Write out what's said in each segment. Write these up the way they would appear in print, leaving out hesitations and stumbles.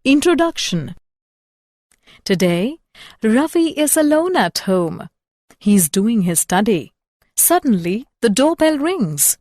Introduction. Today, Ravi is alone at home. He's doing his study. Suddenly, the doorbell rings.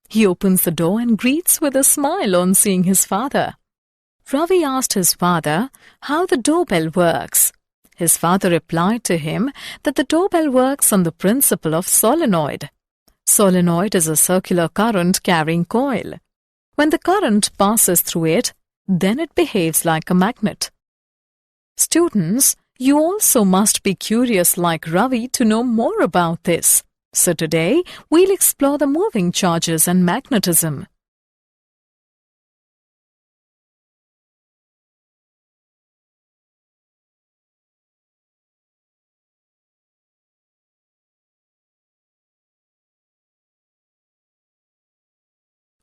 He opens the door and greets with a smile on seeing his father. Ravi asked his father how the doorbell works. His father replied to him that the doorbell works on the principle of solenoid. Solenoid is a circular current carrying coil. When the current passes through it, then it behaves like a magnet. Students, you also must be curious like Ravi to know more about this. So today, we'll explore the moving charges and magnetism.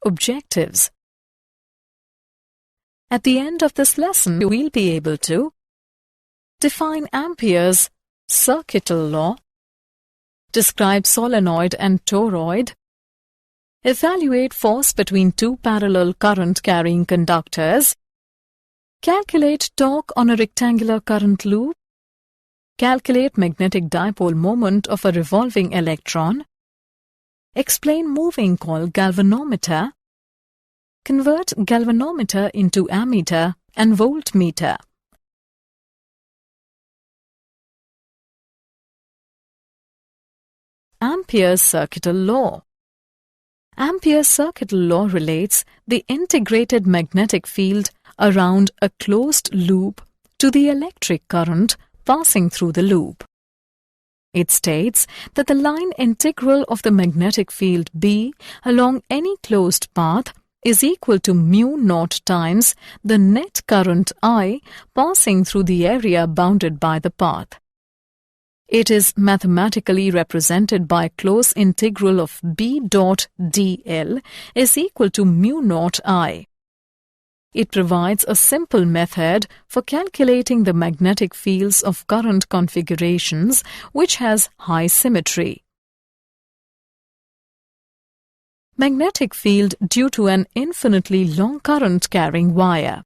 Objectives. At the end of this lesson, we'll be able to define Ampere's circuital law, describe solenoid and toroid, evaluate force between two parallel current-carrying conductors, calculate torque on a rectangular current loop, calculate magnetic dipole moment of a revolving electron, explain moving coil galvanometer, convert galvanometer into ammeter and voltmeter. Ampere's circuital law. Ampere's circuital law relates the integrated magnetic field around a closed loop to the electric current passing through the loop. It states that the line integral of the magnetic field B along any closed path is equal to mu naught times the net current I passing through the area bounded by the path. It is mathematically represented by close integral of B dot dl is equal to mu naught I. It provides a simple method for calculating the magnetic fields of current configurations which has high symmetry. Magnetic field due to an infinitely long current carrying wire.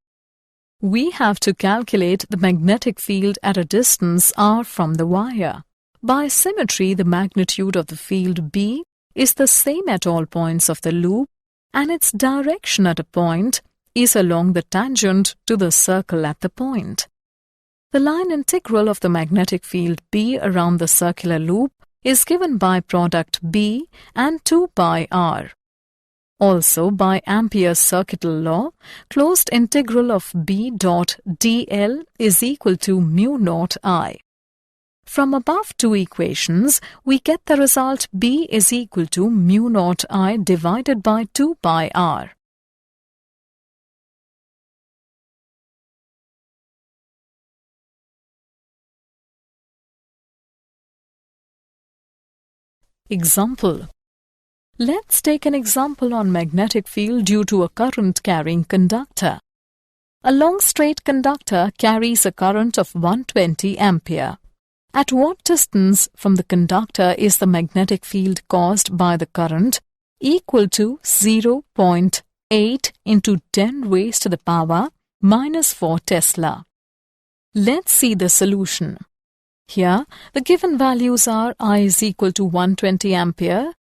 We have to calculate the magnetic field at a distance r from the wire. By symmetry, the magnitude of the field B is the same at all points of the loop, and its direction at a point is along the tangent to the circle at the point. The line integral of the magnetic field B around the circular loop is given by product B and 2 pi r. Also, by Ampere's circuital law, closed integral of B dot dl is equal to mu naught I. From above two equations, we get the result B is equal to mu naught I divided by 2 pi r. Example. Let's take an example on magnetic field due to a current-carrying conductor. A long straight conductor carries a current of 120 ampere. At what distance from the conductor is the magnetic field caused by the current equal to 0.8 into 10 raised to the power minus 4 Tesla? Let's see the solution. Here, the given values are I is equal to 120 ampere,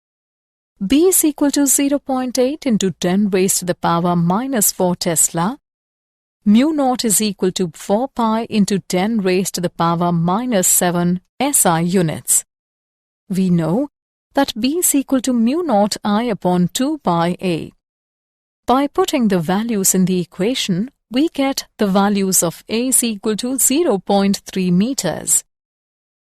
B is equal to 0.8 into 10 raised to the power minus 4 Tesla. Mu naught is equal to 4 pi into 10 raised to the power minus 7 SI units. We know that B is equal to mu naught I upon 2 pi A. By putting the values in the equation, we get the values of A is equal to 0.3 meters.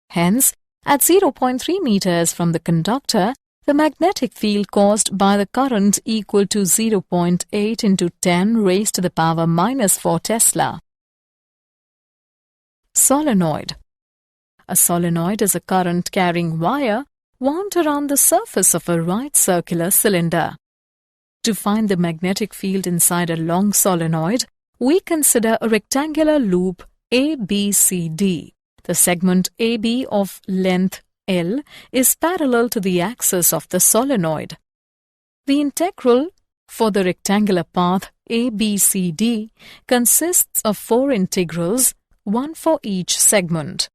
Hence, at 0.3 meters from the conductor, the magnetic field caused by the current equal to 0.8 into 10 raised to the power minus 4 Tesla. Solenoid. A solenoid is a current-carrying wire wound around the surface of a right circular cylinder. To find the magnetic field inside a long solenoid, we consider a rectangular loop ABCD. The segment AB of length L is parallel to the axis of the solenoid. The integral for the rectangular path ABCD consists of 4 integrals, one for each segment.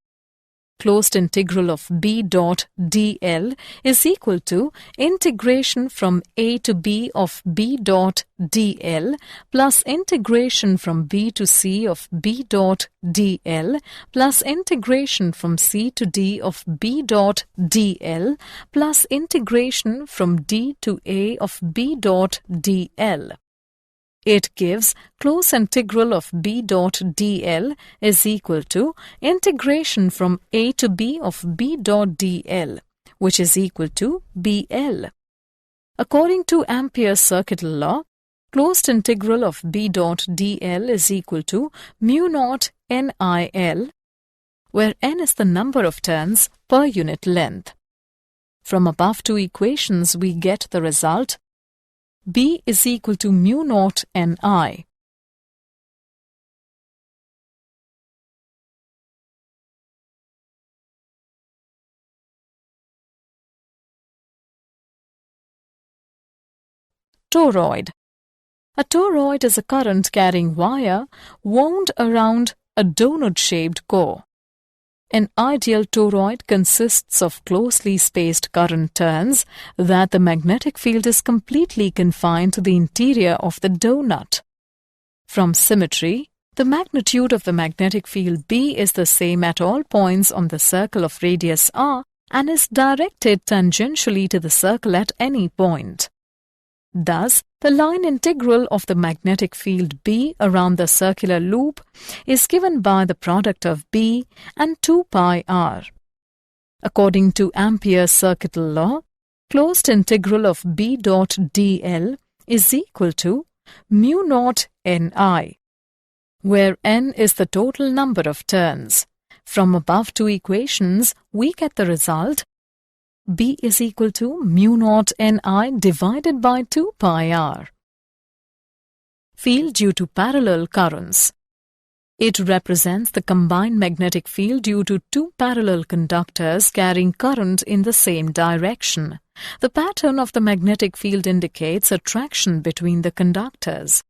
Closed integral of B dot dl is equal to integration from a to b of B dot dl plus integration from b to c of B dot dl plus integration from c to d of B dot dl plus integration from d to a of B dot dl. It gives closed integral of B dot dl is equal to integration from a to b of B dot dl, which is equal to BL. According to Ampere's circuit law, closed integral of B dot dl is equal to mu naught NIL, where n is the number of turns per unit length. From above two equations, we get the result B is equal to mu naught Ni. Toroid. A toroid is a current-carrying wire wound around a donut-shaped core. An ideal toroid consists of closely spaced current turns that the magnetic field is completely confined to the interior of the donut. From symmetry, the magnitude of the magnetic field B is the same at all points on the circle of radius r and is directed tangentially to the circle at any point. Thus, the line integral of the magnetic field B around the circular loop is given by the product of B and 2 pi r. According to Ampere's circuit law, closed integral of B dot dl is equal to mu naught Ni, where n is the total number of turns. From above two equations, we get the result B is equal to mu naught Ni divided by 2 pi r. Field due to parallel currents. It represents the combined magnetic field due to two parallel conductors carrying current in the same direction. The pattern of the magnetic field indicates attraction between the conductors.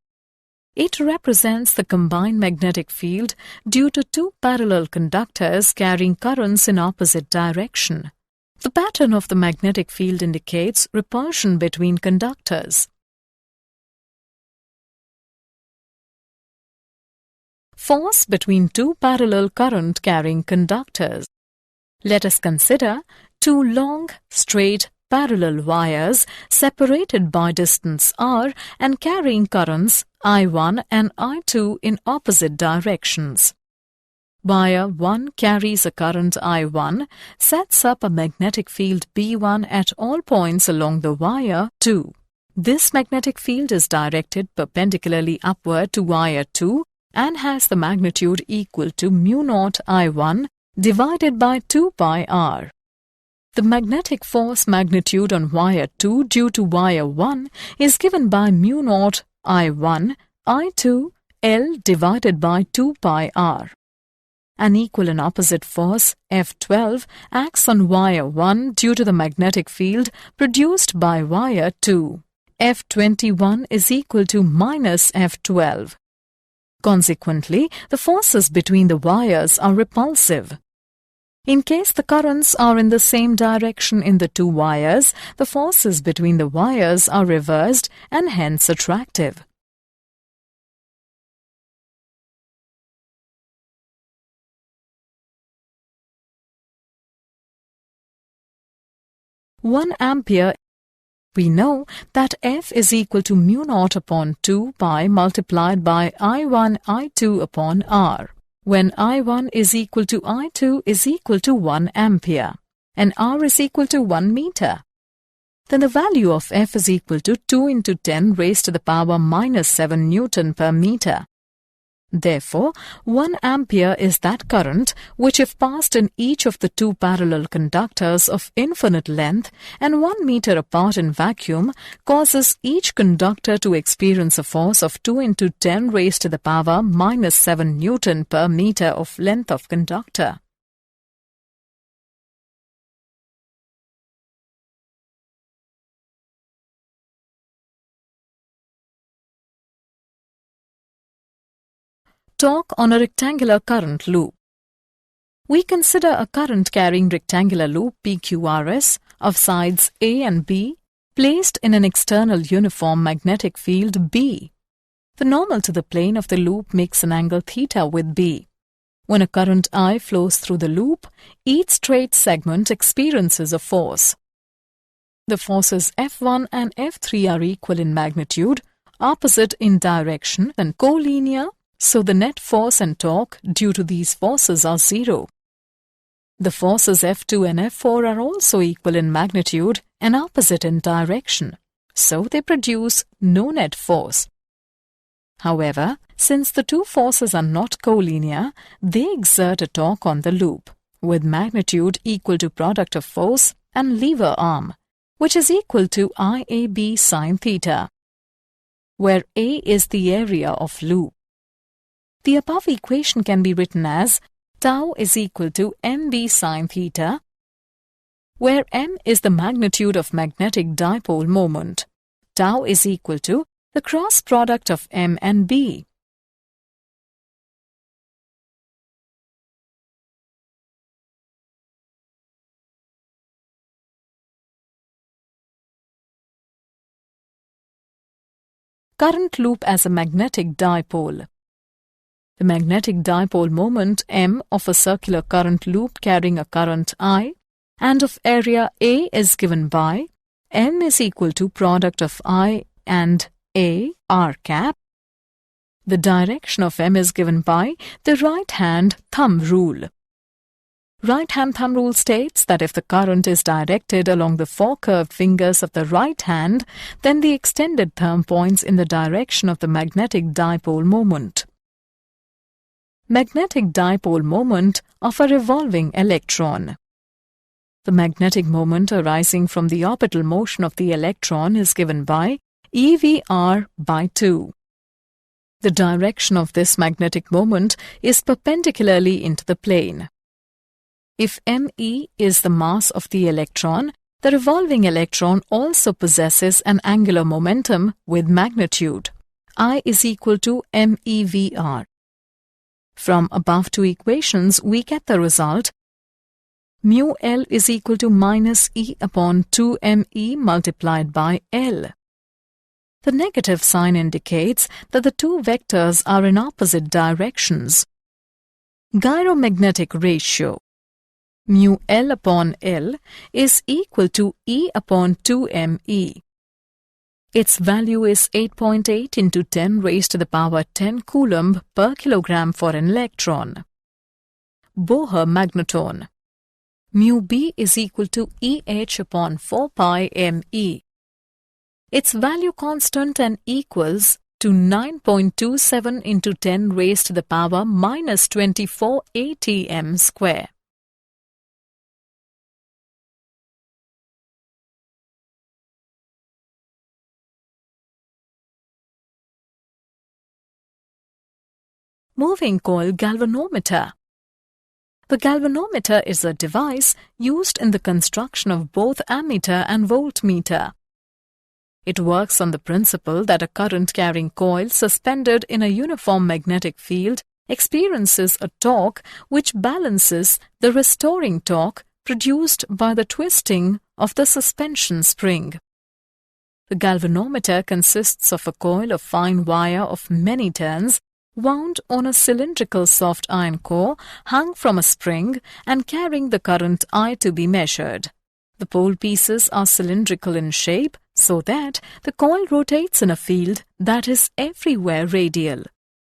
It represents the combined magnetic field due to two parallel conductors carrying currents in opposite direction. The pattern of the magnetic field indicates repulsion between conductors. Force between two parallel current-carrying conductors. Let us consider two long, straight, parallel wires separated by distance r and carrying currents I1 and I2 in opposite directions. Wire 1 carries a current I1, sets up a magnetic field B1 at all points along the wire 2. This magnetic field is directed perpendicularly upward to wire 2 and has the magnitude equal to mu naught I1 divided by 2 pi r. The magnetic force magnitude on wire 2 due to wire 1 is given by mu naught I1 I2 L divided by 2 pi r. An equal and opposite force, F12, acts on wire 1 due to the magnetic field produced by wire 2. F21 is equal to minus F12. Consequently, the forces between the wires are repulsive. In case the currents are in the same direction in the two wires, the forces between the wires are reversed and hence attractive. One ampere. We know that F is equal to mu naught upon 2 pi multiplied by I1 I2 upon R, when I1 is equal to I2 is equal to 1 ampere and R is equal to 1 meter. Then the value of F is equal to 2 into 10 raised to the power minus 7 Newton per meter. Therefore, 1 ampere is that current which, if passed in each of the two parallel conductors of infinite length and 1 meter apart in vacuum, causes each conductor to experience a force of 2 into 10 raised to the power minus 7 Newton per meter of length of conductor. Torque on a rectangular current loop. We consider a current-carrying rectangular loop PQRS of sides A and B placed in an external uniform magnetic field B. The normal to the plane of the loop makes an angle theta with B. When a current I flows through the loop, each straight segment experiences a force. The forces F1 and F3 are equal in magnitude, opposite in direction and collinear, so the net force and torque due to these forces are zero. The forces F2 and F4 are also equal in magnitude and opposite in direction, so they produce no net force. However, since the two forces are not collinear, they exert a torque on the loop, with magnitude equal to product of force and lever arm, which is equal to IAB sin theta, where A is the area of loop. The above equation can be written as tau is equal to mb sin theta, where m is the magnitude of magnetic dipole moment. Tau is equal to the cross product of m and b. Current loop as a magnetic dipole. The magnetic dipole moment m of a circular current loop carrying a current I and of area A is given by m is equal to product of I and A r cap. The direction of m is given by the right-hand thumb rule. Right-hand thumb rule states that if the current is directed along the four curved fingers of the right hand, then the extended thumb points in the direction of the magnetic dipole moment. Magnetic dipole moment of a revolving electron. The magnetic moment arising from the orbital motion of the electron is given by EVR by 2. The direction of this magnetic moment is perpendicularly into the plane. If ME is the mass of the electron, the revolving electron also possesses an angular momentum with magnitude. I is equal to MEVR. From above two equations, we get the result mu L is equal to minus E upon 2ME multiplied by L. The negative sign indicates that the two vectors are in opposite directions. Gyromagnetic ratio. Mu L upon L is equal to E upon 2ME. Its value is 8.8 into 10 raised to the power 10 coulomb per kilogram for an electron. Bohr magneton. Mu B is equal to EH upon 4 pi ME. Its value constant and equals to 9.27 into 10 raised to the power minus 24 atm square. Moving coil galvanometer. The galvanometer is a device used in the construction of both ammeter and voltmeter. It works on the principle that a current-carrying coil suspended in a uniform magnetic field experiences a torque which balances the restoring torque produced by the twisting of the suspension spring. The galvanometer consists of a coil of fine wire of many turns wound on a cylindrical soft iron core hung from a spring and carrying the current I to be measured. The pole pieces are cylindrical in shape so that the coil rotates in a field that is everywhere radial.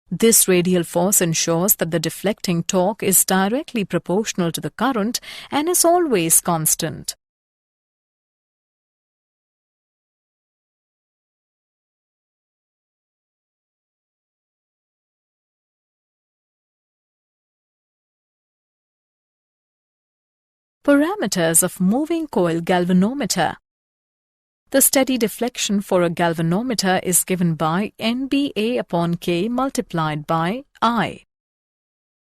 This radial force ensures that the deflecting torque is directly proportional to the current and is always constant. Parameters of moving coil galvanometer. The steady deflection for a galvanometer is given by NBA upon K multiplied by I,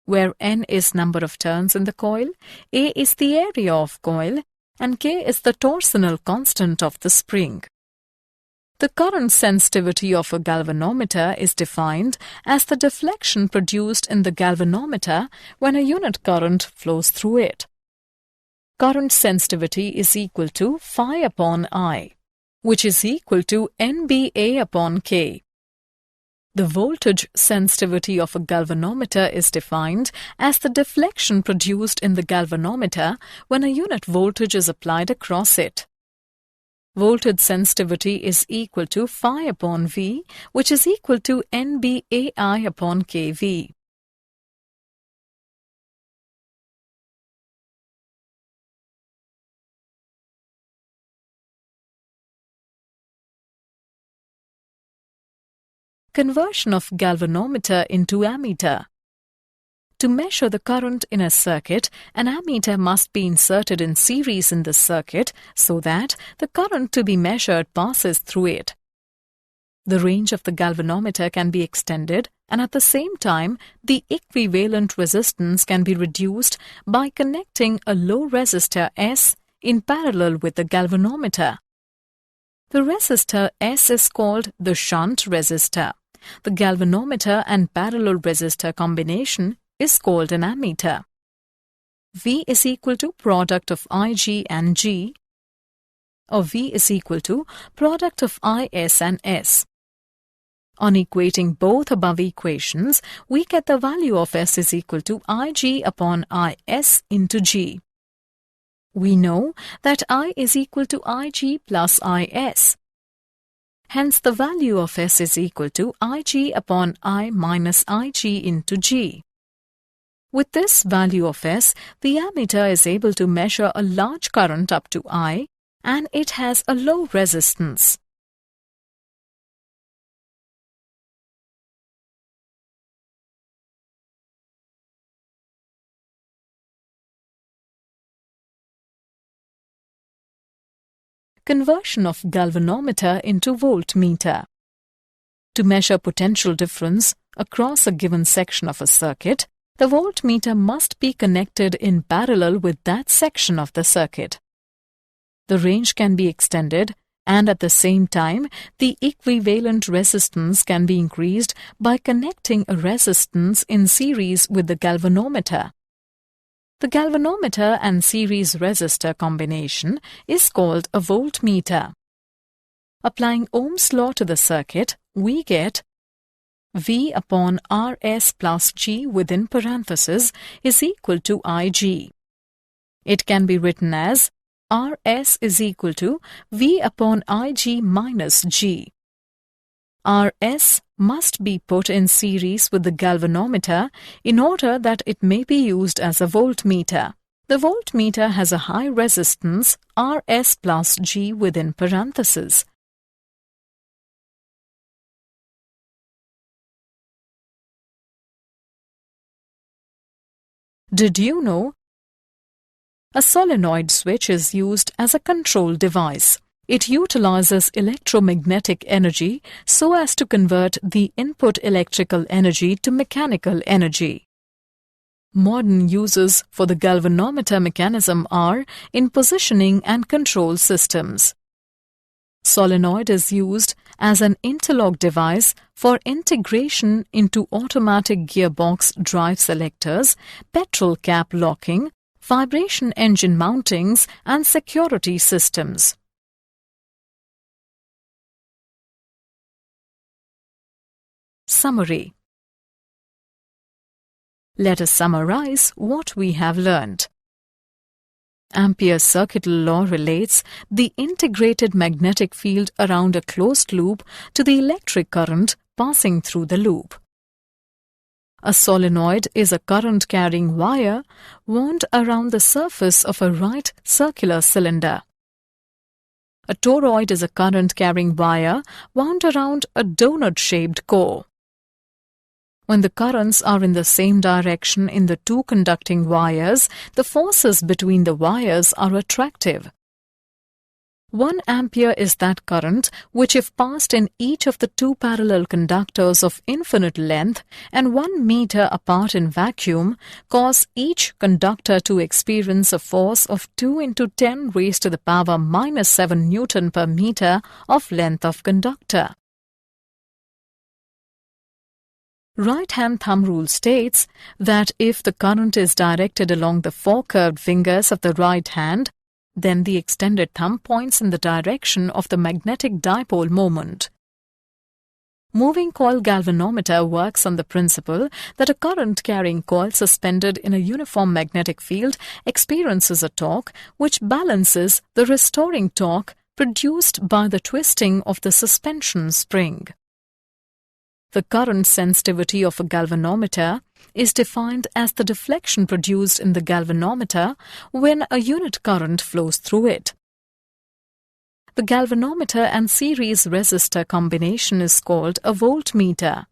where N is number of turns in the coil, A is the area of coil, and K is the torsional constant of the spring. The current sensitivity of a galvanometer is defined as the deflection produced in the galvanometer when a unit current flows through it. Current sensitivity is equal to phi upon I, which is equal to NBA upon K. The voltage sensitivity of a galvanometer is defined as the deflection produced in the galvanometer when a unit voltage is applied across it. Voltage sensitivity is equal to phi upon V, which is equal to NBAI upon KV. Conversion of galvanometer into ammeter. To measure the current in a circuit, an ammeter must be inserted in series in the circuit so that the current to be measured passes through it. The range of the galvanometer can be extended, and at the same time, the equivalent resistance can be reduced by connecting a low resistor S in parallel with the galvanometer. The resistor S is called the shunt resistor. The galvanometer and parallel resistor combination is called an ammeter. V is equal to product of Ig and G, or V is equal to product of Is and S. On equating both above equations, we get the value of S is equal to Ig upon Is into G. We know that I is equal to Ig plus Is. Hence, the value of S is equal to Ig upon I minus Ig into G. With this value of S, the ammeter is able to measure a large current up to I, and it has a low resistance. Conversion of galvanometer into voltmeter. To measure potential difference across a given section of a circuit, the voltmeter must be connected in parallel with that section of the circuit. The range can be extended, and at the same time, the equivalent resistance can be increased by connecting a resistance in series with the galvanometer. The galvanometer and series resistor combination is called a voltmeter. Applying Ohm's law to the circuit, we get V upon Rs plus G within parentheses is equal to Ig. It can be written as Rs is equal to V upon Ig minus G. Rs must be put in series with the galvanometer in order that it may be used as a voltmeter. The voltmeter has a high resistance Rs plus G within parentheses. Did you know? A solenoid switch is used as a control device. It utilizes electromagnetic energy so as to convert the input electrical energy to mechanical energy. Modern uses for the galvanometer mechanism are in positioning and control systems. Solenoid is used as an interlock device for integration into automatic gearbox drive selectors, petrol cap locking, vibration engine mountings, and security systems. Summary. Let us summarize what we have learned. Ampere's circuit law relates the integrated magnetic field around a closed loop to the electric current passing through the loop. A solenoid is a current-carrying wire wound around the surface of a right circular cylinder. A toroid is a current-carrying wire wound around a donut-shaped core. When the currents are in the same direction in the two conducting wires, the forces between the wires are attractive. 1 ampere is that current which, if passed in each of the two parallel conductors of infinite length and 1 meter apart in vacuum, cause each conductor to experience a force of 2 into 10 raised to the power minus 7 Newton per meter of length of conductor. Right-hand thumb rule states that if the current is directed along the 4 curved fingers of the right hand, then the extended thumb points in the direction of the magnetic dipole moment. Moving coil galvanometer works on the principle that a current-carrying coil suspended in a uniform magnetic field experiences a torque which balances the restoring torque produced by the twisting of the suspension spring. The current sensitivity of a galvanometer is defined as the deflection produced in the galvanometer when a unit current flows through it. The galvanometer and series resistor combination is called a voltmeter.